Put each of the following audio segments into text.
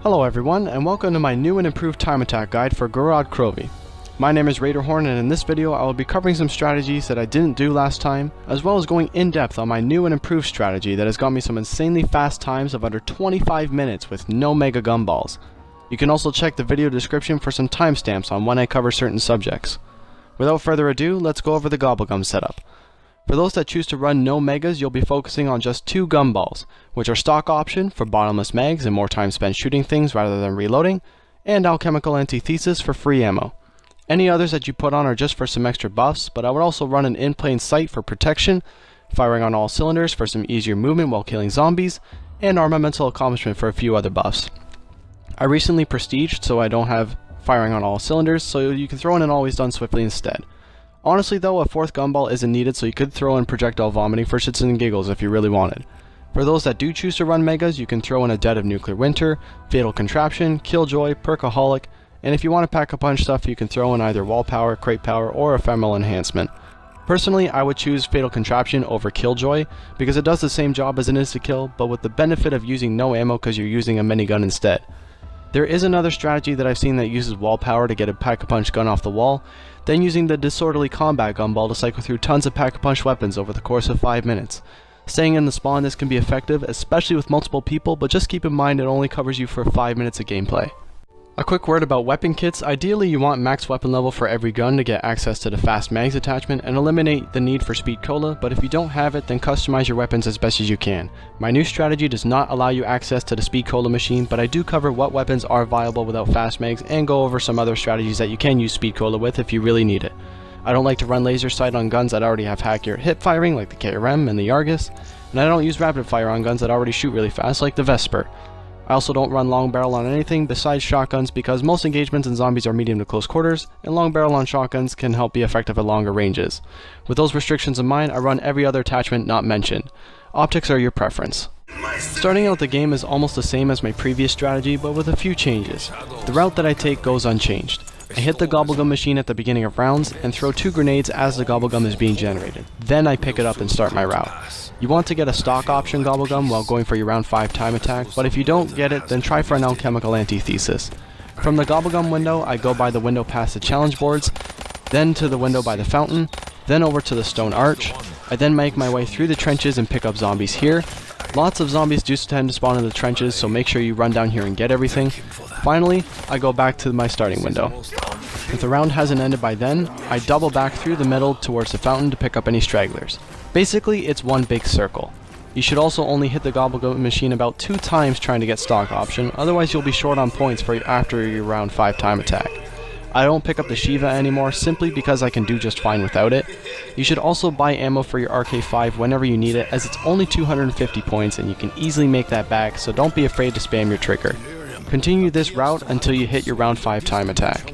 Hello everyone, and welcome to my new and improved time attack guide for Gorod Krovi. My name is Raiderhorn, and in this video I will be covering some strategies that I didn't do last time, as well as going in depth on my new and improved strategy that has got me some insanely fast times of under 25 minutes with no mega gumballs. You can also check the video description for some timestamps on when I cover certain subjects. Without further ado, let's go over the Gobblegum setup. For those that choose to run no megas, you'll be focusing on just 2 gumballs, which are stock option for bottomless mags and more time spent shooting things rather than reloading, and alchemical antithesis for free ammo. Any others that you put on are just for some extra buffs, but I would also run an in plain sight for protection, firing on all cylinders for some easier movement while killing zombies, and armamental accomplishment for a few other buffs. I recently prestiged, so I don't have firing on all cylinders, so you can throw in an always done swiftly instead. Honestly though, a 4th gumball isn't needed, so you could throw in projectile vomiting for shits and giggles if you really wanted. For those that do choose to run megas, you can throw in a Dead of Nuclear Winter, Fatal Contraption, Killjoy, Perkaholic, and if you want to pack a punch stuff, you can throw in either Wall Power, Crate Power, or Ephemeral Enhancement. Personally, I would choose Fatal Contraption over Killjoy, because it does the same job as an insta-kill, but with the benefit of using no ammo because you're using a minigun instead. There is another strategy that I've seen that uses Wall Power to get a Pack-a-Punch gun off the wall, then using the Disorderly Combat Gumball to cycle through tons of Pack-a-Punch weapons over the course of 5 minutes. Staying in the spawn, this can be effective, especially with multiple people, but just keep in mind it only covers you for 5 minutes of gameplay. A quick word about weapon kits. Ideally you want max weapon level for every gun to get access to the fast mags attachment and eliminate the need for speed cola, but if you don't have it, then customize your weapons as best as you can. My new strategy does not allow you access to the speed cola machine, but I do cover what weapons are viable without fast mags and go over some other strategies that you can use speed cola with if you really need it. I don't like to run laser sight on guns that already have accurate hip firing like the KRM and the Argus, and I don't use rapid fire on guns that already shoot really fast like the Vesper. I also don't run long barrel on anything besides shotguns because most engagements in zombies are medium to close quarters, and long barrel on shotguns can help be effective at longer ranges. With those restrictions in mind, I run every other attachment not mentioned. Optics are your preference. Starting out the game is almost the same as my previous strategy, but with a few changes. The route that I take goes unchanged. I hit the Gobblegum machine at the beginning of rounds and throw 2 grenades as the Gobblegum is being generated. Then I pick it up and start my route. You want to get a stock option Gobblegum while going for your round 5 time attack, but if you don't get it, then try for an alchemical antithesis. From the Gobblegum window, I go by the window past the challenge boards, then to the window by the fountain, then over to the stone arch. I then make my way through the trenches and pick up zombies here. Lots of zombies do tend to spawn in the trenches, so make sure you run down here and get everything. Finally, I go back to my starting window. If the round hasn't ended by then, I double back through the middle towards the fountain to pick up any stragglers. Basically, it's one big circle. You should also only hit the Gobblegum machine about 2 times trying to get stock option, otherwise you'll be short on points for after your round 5 time attack. I don't pick up the Shiva anymore simply because I can do just fine without it. You should also buy ammo for your RK5 whenever you need it, as it's only 250 points and you can easily make that back, so don't be afraid to spam your trigger. Continue this route until you hit your round 5 time attack.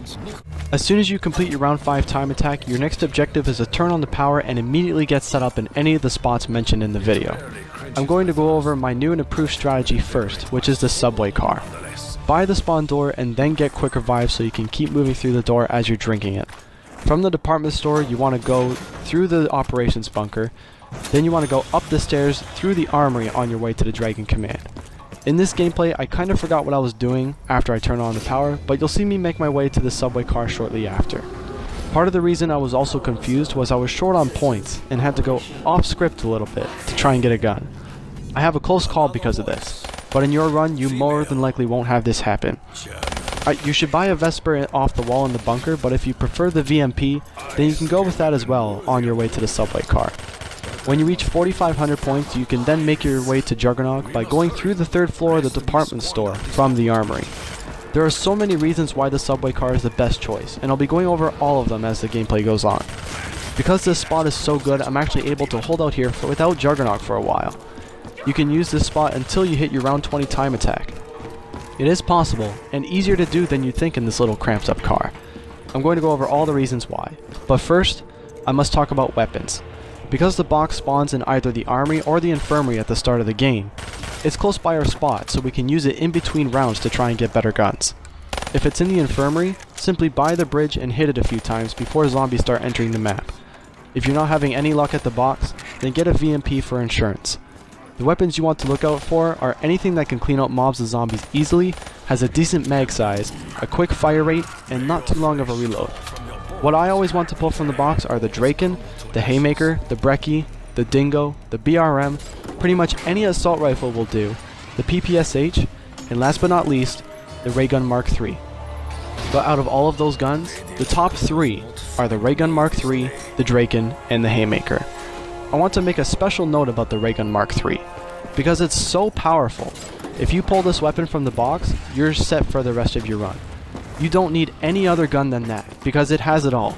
As soon as you complete your round 5 time attack, your next objective is to turn on the power and immediately get set up in any of the spots mentioned in the video. I'm going to go over my new and improved strategy first, which is the subway car. Buy the spawn door and then get quick revive so you can keep moving through the door as you're drinking it. From the department store, you want to go through the operations bunker, then you want to go up the stairs through the armory on your way to the Dragon Command. In this gameplay, I kind of forgot what I was doing after I turned on the power, but you'll see me make my way to the subway car shortly after. Part of the reason I was also confused was I was short on points and had to go off script a little bit to try and get a gun. I have a close call because of this, but in your run you more than likely won't have this happen. You should buy a Vesper off the wall in the bunker, but if you prefer the VMP, then you can go with that as well on your way to the subway car. When you reach 4,500 points, you can then make your way to Juggernog by going through the 3rd floor of the department store from the armory. There are so many reasons why the subway car is the best choice, and I'll be going over all of them as the gameplay goes on. Because this spot is so good, I'm actually able to hold out here without Juggernog for a while. You can use this spot until you hit your round 20 time attack. It is possible, and easier to do than you'd think in this little cramped up car. I'm going to go over all the reasons why, but first, I must talk about weapons. Because the box spawns in either the armory or the infirmary at the start of the game, it's close by our spot so we can use it in between rounds to try and get better guns. If it's in the infirmary, simply buy the bridge and hit it a few times before zombies start entering the map. If you're not having any luck at the box, then get a VMP for insurance. The weapons you want to look out for are anything that can clean out mobs and zombies easily, has a decent mag size, a quick fire rate, and not too long of a reload. What I always want to pull from the box are the Draken, the Haymaker, the Brecci, the Dingo, the BRM, pretty much any assault rifle will do, the PPSH, and last but not least, the Raygun Mark III. But out of all of those guns, the top 3 are the Raygun Mark III, the Draken, and the Haymaker. I want to make a special note about the Raygun Mark III, because it's so powerful. If you pull this weapon from the box, you're set for the rest of your run. You don't need any other gun than that, because it has it all.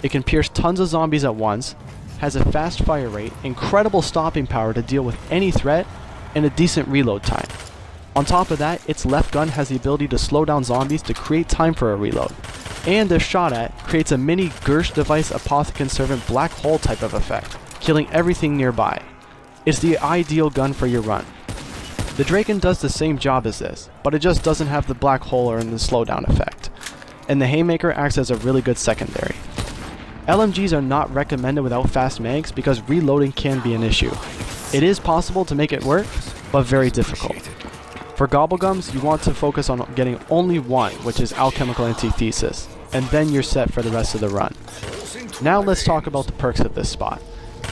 It can pierce tons of zombies at once, has a fast fire rate, incredible stopping power to deal with any threat, and a decent reload time. On top of that, its left gun has the ability to slow down zombies to create time for a reload. And if shot at, creates a mini Gersh device Apothicon Servant black hole type of effect, killing everything nearby. It's the ideal gun for your run. The Draken does the same job as this, but it just doesn't have the black hole or the slowdown effect. And the Haymaker acts as a really good secondary. LMGs are not recommended without fast mags because reloading can be an issue. It is possible to make it work, but very difficult. For Gobblegums, you want to focus on getting only one, which is Alchemical Antithesis, and then you're set for the rest of the run. Now let's talk about the perks of this spot.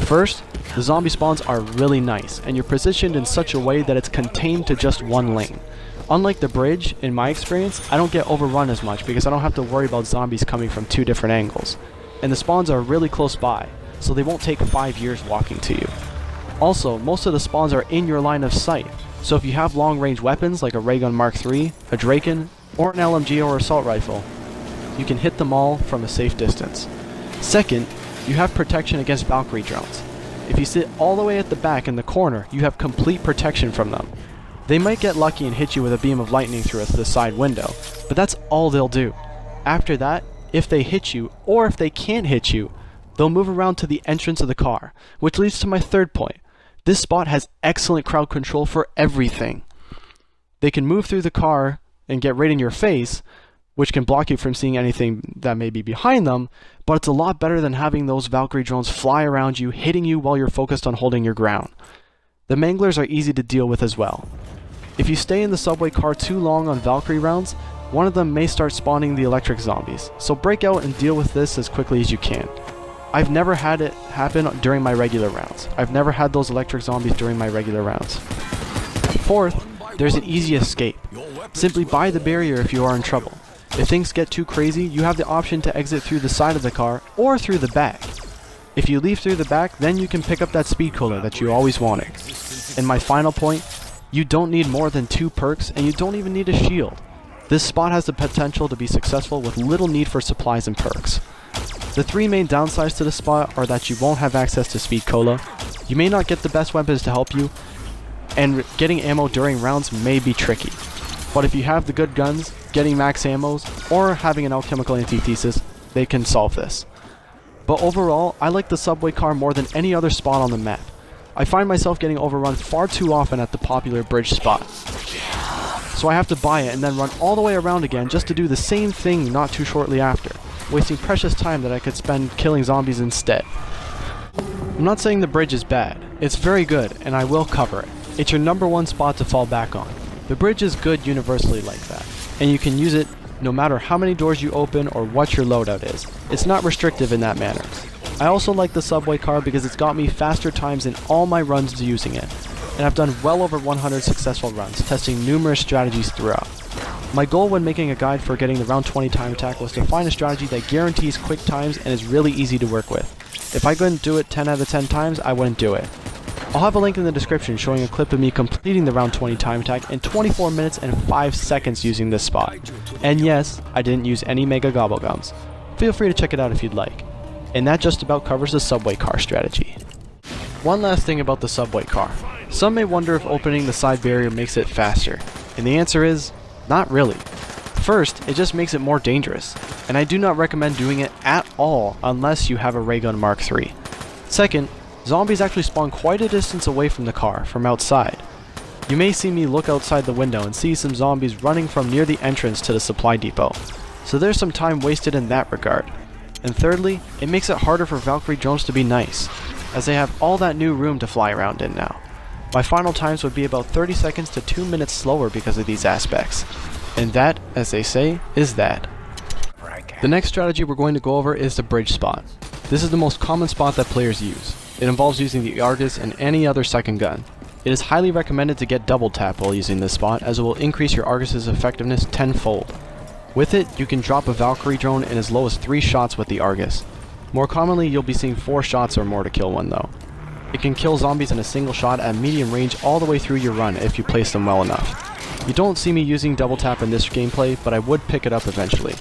First, the zombie spawns are really nice, and you're positioned in such a way that it's contained to just one lane. Unlike the bridge, in my experience, I don't get overrun as much because I don't have to worry about zombies coming from 2 different angles. And the spawns are really close by, so they won't take 5 years walking to you. Also, most of the spawns are in your line of sight, so if you have long-range weapons like a Raygun Mark III, a Draken, or an LMG or assault rifle, you can hit them all from a safe distance. Second, you have protection against Valkyrie drones. If you sit all the way at the back in the corner, you have complete protection from them. They might get lucky and hit you with a beam of lightning through the side window, but that's all they'll do. After that, if they hit you, or if they can't hit you, they'll move around to the entrance of the car, which leads to my third point. This spot has excellent crowd control for everything. They can move through the car and get right in your face, which can block you from seeing anything that may be behind them, but it's a lot better than having those Valkyrie drones fly around you, hitting you while you're focused on holding your ground. The Manglers are easy to deal with as well. If you stay in the subway car too long on Valkyrie rounds, one of them may start spawning the electric zombies, so break out and deal with this as quickly as you can. I've never had it happen during my regular rounds. I've never had those electric zombies during my regular rounds. Fourth, there's an easy escape. Simply buy the barrier if you are in trouble. If things get too crazy, you have the option to exit through the side of the car or through the back. If you leave through the back, then you can pick up that speed cooler that you always wanted. And my final point, you don't need more than 2 perks and you don't even need a shield. This spot has the potential to be successful with little need for supplies and perks. The 3 main downsides to this spot are that you won't have access to speed cola, you may not get the best weapons to help you, and getting ammo during rounds may be tricky. But if you have the good guns, getting max ammos, or having an alchemical antithesis, they can solve this. But overall, I like the subway car more than any other spot on the map. I find myself getting overrun far too often at the popular bridge spot. So I have to buy it and then run all the way around again just to do the same thing not too shortly after, wasting precious time that I could spend killing zombies instead. I'm not saying the bridge is bad, it's very good and I will cover it. It's your #1 spot to fall back on. The bridge is good universally like that, and you can use it no matter how many doors you open or what your loadout is. It's not restrictive in that manner. I also like the subway car because it's got me faster times in all my runs using it, and I've done well over 100 successful runs, testing numerous strategies throughout. My goal when making a guide for getting the round 20 time attack was to find a strategy that guarantees quick times and is really easy to work with. If I couldn't do it 10 out of 10 times, I wouldn't do it. I'll have a link in the description showing a clip of me completing the round 20 time attack in 24 minutes and 5 seconds using this spot. And yes, I didn't use any Mega Gobblegums. Feel free to check it out if you'd like. And that just about covers the subway car strategy. One last thing about the subway car. Some may wonder if opening the side barrier makes it faster, and the answer is, not really. First, it just makes it more dangerous, and I do not recommend doing it at all unless you have a Raygun Mark III. Second, zombies actually spawn quite a distance away from the car, from outside. You may see me look outside the window and see some zombies running from near the entrance to the supply depot, so there's some time wasted in that regard. And thirdly, it makes it harder for Valkyrie drones to be nice, as they have all that new room to fly around in now. My final times would be about 30 seconds to 2 minutes slower because of these aspects. And that, as they say, is that. The next strategy we're going to go over is the bridge spot. This is the most common spot that players use. It involves using the Argus and any other second gun. It is highly recommended to get double tap while using this spot, as it will increase your Argus's effectiveness tenfold. With it, you can drop a Valkyrie drone in as low as 3 shots with the Argus. More commonly, you'll be seeing 4 shots or more to kill one though. It can kill zombies in a single shot at medium range all the way through your run if you place them well enough. You don't see me using double tap in this gameplay, but I would pick it up eventually.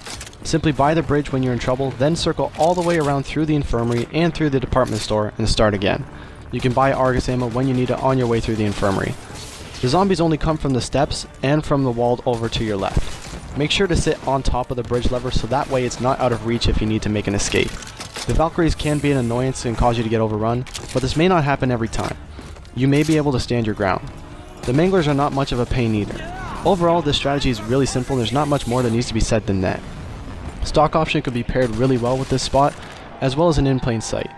Simply buy the bridge when you're in trouble, then circle all the way around through the infirmary and through the department store and start again. You can buy Argus ammo when you need it on your way through the infirmary. The zombies only come from the steps and from the wall over to your left. Make sure to sit on top of the bridge lever so that way it's not out of reach if you need to make an escape. The Valkyries can be an annoyance and cause you to get overrun, but this may not happen every time. You may be able to stand your ground. The Manglers are not much of a pain either. Overall, this strategy is really simple and there's not much more that needs to be said than that. Stock option could be paired really well with this spot, as well as an in plain sight.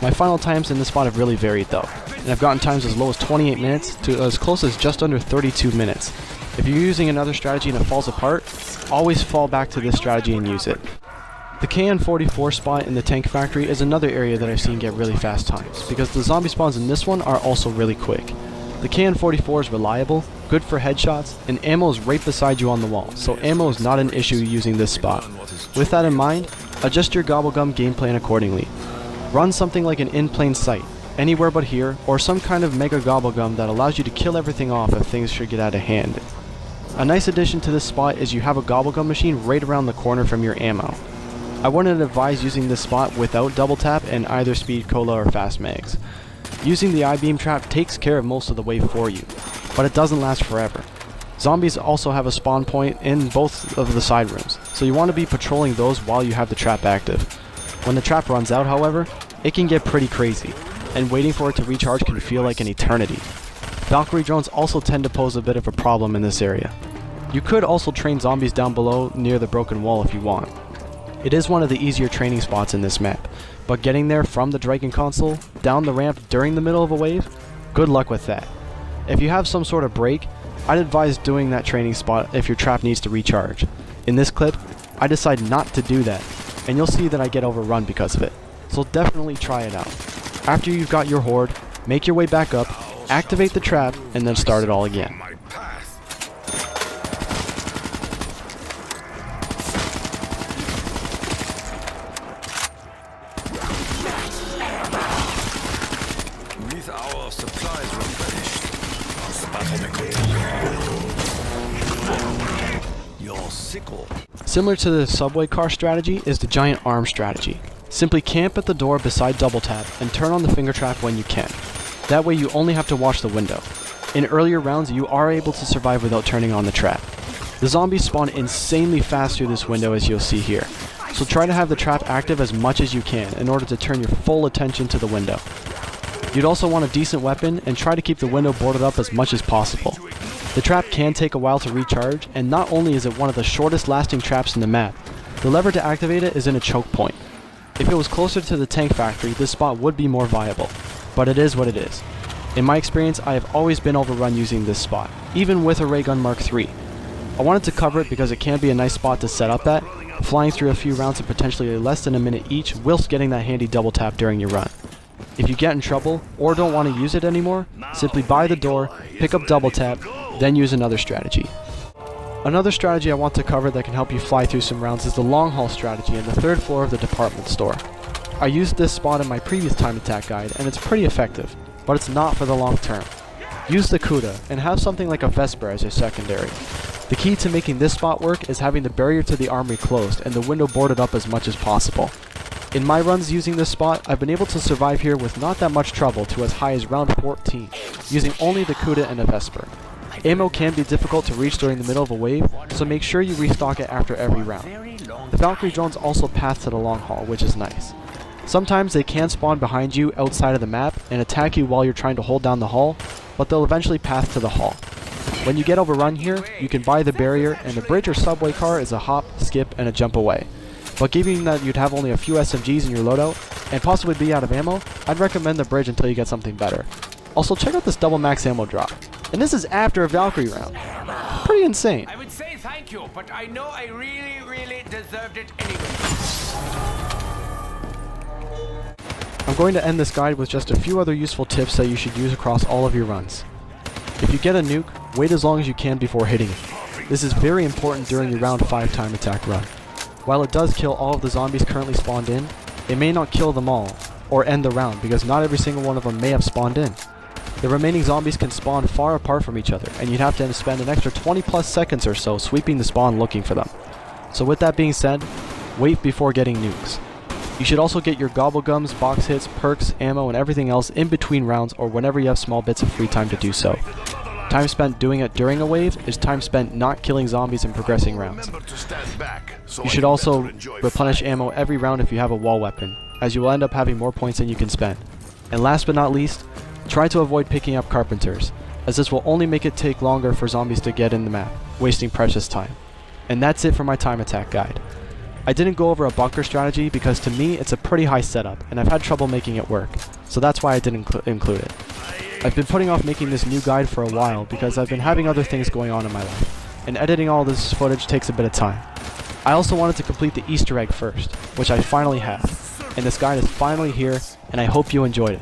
My final times in this spot have really varied though, and I've gotten times as low as 28 minutes to as close as just under 32 minutes. If you're using another strategy and it falls apart, always fall back to this strategy and use it. The KN-44 spot in the tank factory is another area that I've seen get really fast times, because the zombie spawns in this one are also really quick. The KN-44 is reliable, good for headshots, and ammo is right beside you on the wall, so ammo is not an issue using this spot. With that in mind, adjust your Gobblegum game plan accordingly. Run something like an in plain sight, anywhere but here, or some kind of mega Gobblegum that allows you to kill everything off if things should get out of hand. A nice addition to this spot is you have a Gobblegum machine right around the corner from your ammo. I wouldn't advise using this spot without double tap and either speed cola or fast mags. Using the I-beam trap takes care of most of the wave for you, but it doesn't last forever. Zombies also have a spawn point in both of the side rooms, so you want to be patrolling those while you have the trap active. When the trap runs out, however, it can get pretty crazy, and waiting for it to recharge can feel like an eternity. Valkyrie drones also tend to pose a bit of a problem in this area. You could also train zombies down below near the broken wall if you want. It is one of the easier training spots in this map, but getting there from the Dragon console, down the ramp during the middle of a wave, good luck with that. If you have some sort of break, I'd advise doing that training spot if your trap needs to recharge. In this clip, I decide not to do that, and you'll see that I get overrun because of it, so definitely try it out. After you've got your horde, make your way back up, activate the trap, and then start it all again. With our supplies replenished, your sickle. Similar to the subway car strategy is the giant arm strategy. Simply camp at the door beside double tap and turn on the finger trap when you can. That way you only have to watch the window. In earlier rounds you are able to survive without turning on the trap. The zombies spawn insanely fast through this window as you'll see here, so try to have the trap active as much as you can in order to turn your full attention to the window. You'd also want a decent weapon and try to keep the window boarded up as much as possible. The trap can take a while to recharge, and not only is it one of the shortest lasting traps in the map, the lever to activate it is in a choke point. If it was closer to the tank factory, this spot would be more viable, but it is what it is. In my experience, I have always been overrun using this spot, even with a ray gun Mark III. I wanted to cover it because it can be a nice spot to set up at, flying through a few rounds in potentially less than a minute each whilst getting that handy double tap during your run. If you get in trouble, or don't want to use it anymore, simply buy the door, pick up double tap, then use another strategy. Another strategy I want to cover that can help you fly through some rounds is the long haul strategy in the 3rd floor of the department store. I used this spot in my previous time attack guide and it's pretty effective, but it's not for the long term. Use the Kuda and have something like a Vesper as your secondary. The key to making this spot work is having the barrier to the armory closed and the window boarded up as much as possible. In my runs using this spot, I've been able to survive here with not that much trouble to as high as round 14, using only the Kuda and a Vesper. Ammo can be difficult to reach during the middle of a wave, so make sure you restock it after every round. The Valkyrie drones also path to the long haul, which is nice. Sometimes they can spawn behind you outside of the map and attack you while you're trying to hold down the hall, but they'll eventually path to the hall. When you get overrun here, you can buy the barrier, and the bridge or subway car is a hop, skip, and a jump away. But given that you'd have only a few SMGs in your loadout, and possibly be out of ammo, I'd recommend the bridge until you get something better. Also, check out this double max ammo drop. And this is after a Valkyrie round. Pretty insane. I would say thank you, but I know I really deserved it anyway. I'm going to end this guide with just a few other useful tips that you should use across all of your runs. If you get a nuke, wait as long as you can before hitting it. This is very important during your round 5 time attack run. While it does kill all of the zombies currently spawned in, it may not kill them all, or end the round, because not every single one of them may have spawned in. The remaining zombies can spawn far apart from each other, and you'd have to spend an extra 20 plus seconds or so sweeping the spawn looking for them. So with that being said, wait before getting nukes. You should also get your Gobblegums, box hits, perks, ammo, and everything else in between rounds or whenever you have small bits of free time to do so. Time spent doing it during a wave is time spent not killing zombies and progressing rounds. You should also replenish ammo every round if you have a wall weapon, as you will end up having more points than you can spend. And last but not least, try to avoid picking up carpenters, as this will only make it take longer for zombies to get in the map, wasting precious time. And that's it for my time attack guide. I didn't go over a bunker strategy because to me it's a pretty high setup and I've had trouble making it work, so that's why I didn't include it. I've been putting off making this new guide for a while because I've been having other things going on in my life, and editing all this footage takes a bit of time. I also wanted to complete the Easter egg first, which I finally have, and this guide is finally here and I hope you enjoyed it.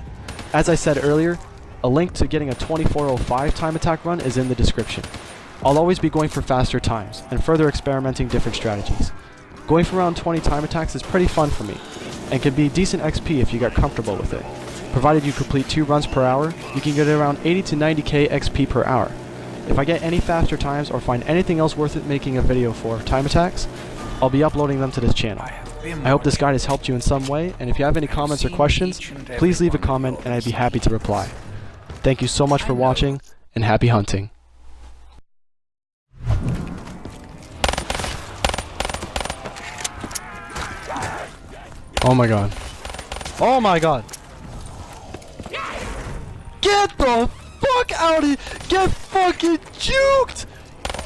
As I said earlier, a link to getting a 2405 time attack run is in the description. I'll always be going for faster times and further experimenting different strategies. Going for around 20 time attacks is pretty fun for me, and can be decent XP if you get comfortable with it. Provided you complete 2 runs per hour, you can get around 80 to 90k XP per hour. If I get any faster times or find anything else worth it making a video for time attacks, I'll be uploading them to this channel. I hope this guide has helped you in some way, and if you have any comments or questions, please leave a comment and I'd be happy to reply. Thank you so much for watching, and happy hunting. Oh my god. Oh my god. Get the fuck out of here! Get fucking juked!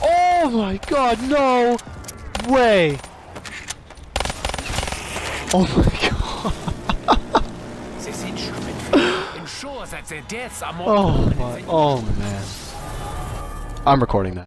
Oh my god, no way! Oh my god. This instrument ensures that their deaths are more Oh my, oh man. I'm recording that.